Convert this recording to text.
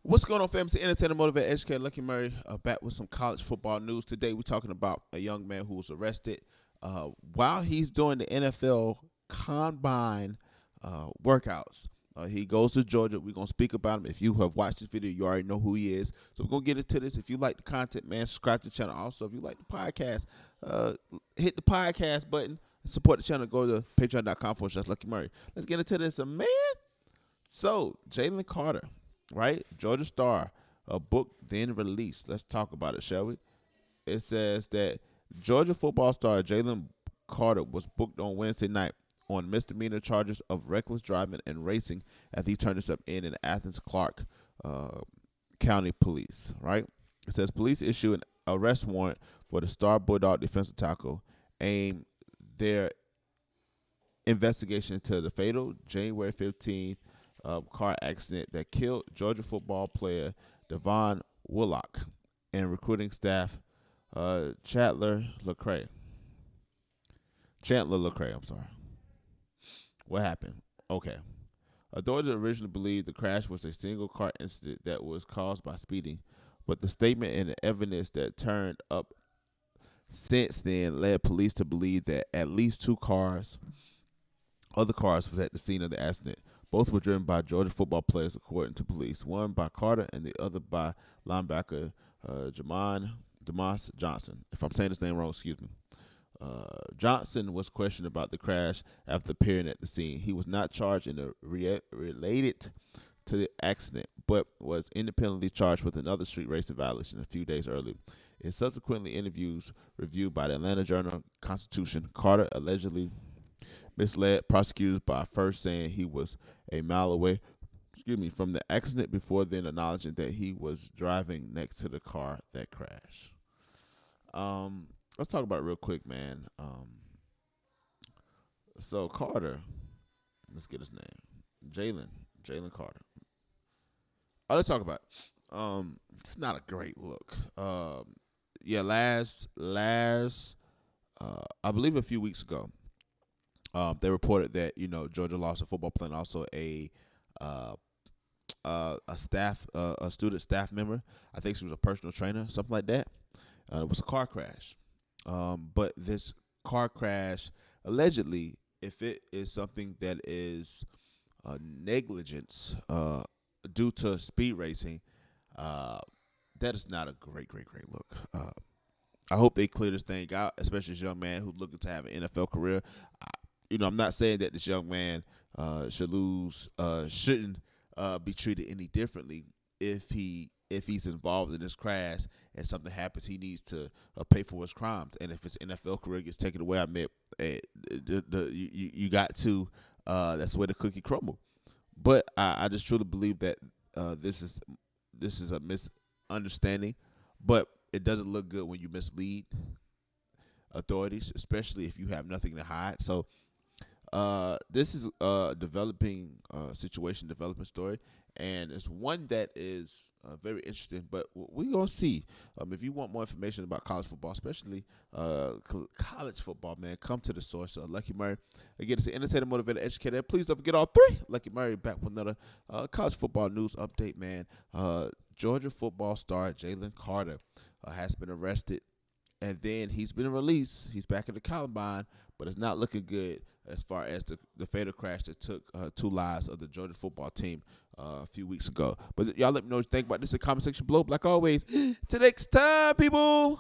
What's going on, fam? It's the Entertainer, Motivated, Educated, Lucky Murray, back with some college football news. Today, we're talking about a young man who was arrested while he's doing the NFL Combine workouts. He goes to Georgia. We're going to speak about him. If you have watched this video, you already know who he is. So we're going to get into this. If you like the content, man, subscribe to the channel. Also, if you like the podcast, hit the podcast button and support the channel. Go to patreon.com/Lucky Murray. Let's get into this, man. So, Jalen Carter, right? Georgia Star, a book then released. Let's talk about it, shall we? It says that Georgia football star Jalen Carter was booked on Wednesday night on misdemeanor charges of reckless driving and racing as he turned himself in Athens Clarke County Police, right? It says police issued an arrest warrant for the star Bulldog defensive tackle, aimed their investigation into the fatal January 15th car accident that killed Georgia football player Devon Willock and recruiting staff Chandler LeCroy. I'm sorry. What happened? Okay. Authorities originally believed the crash was a single car incident that was caused by speeding, but the statement and the evidence that turned up since then led police to believe that at least other cars was at the scene of the accident. Both were driven by Georgia football players, according to police. One by Carter and the other by linebacker Jamon Dumas-Johnson. If I'm saying his name wrong, excuse me. Johnson was questioned about the crash after appearing at the scene. He was not charged in related to the accident, but was independently charged with another street racing violation a few days earlier. In subsequently interviews reviewed by the Atlanta Journal-Constitution, Carter allegedly misled prosecutors by first saying he was a mile away from the accident before then acknowledging that he was driving next to the car that crashed. Let's talk about it real quick, man. So Carter, let's get his name. Jalen Carter. Let's talk about it. It's not a great look. Last I believe a few weeks ago, they reported that Georgia lost a football player and also a student staff member. I think she was a personal trainer, something like that. It was a car crash. But this car crash, allegedly, if it is something that is negligence due to speed racing, that is not a great look. I hope they clear this thing out, especially this young man who's looking to have an NFL career. I'm not saying that this young man shouldn't be treated any differently if he's involved in this crash and something happens. He needs to pay for his crimes, and if his NFL career gets taken away, I admit you got to. That's the way the cookie crumble. But I just truly believe that this is a misunderstanding, but it doesn't look good when you mislead authorities, especially if you have nothing to hide. So this is a developing development story, and it's one that is very interesting. But we're going to see. If you want more information about college football, especially college football, man, come to the source. Lucky Murray. Again, it's an entertainer, motivated, educated. Please don't forget all three. Lucky Murray back with another college football news update, man. Georgia football star Jalen Carter has been arrested, and then he's been released. He's back in the Combine, but it's not looking good as far as the fatal crash that took 2 lives of the Georgia football team a few weeks ago. But y'all let me know what you think about this in the comment section below. Like always, till next time, people.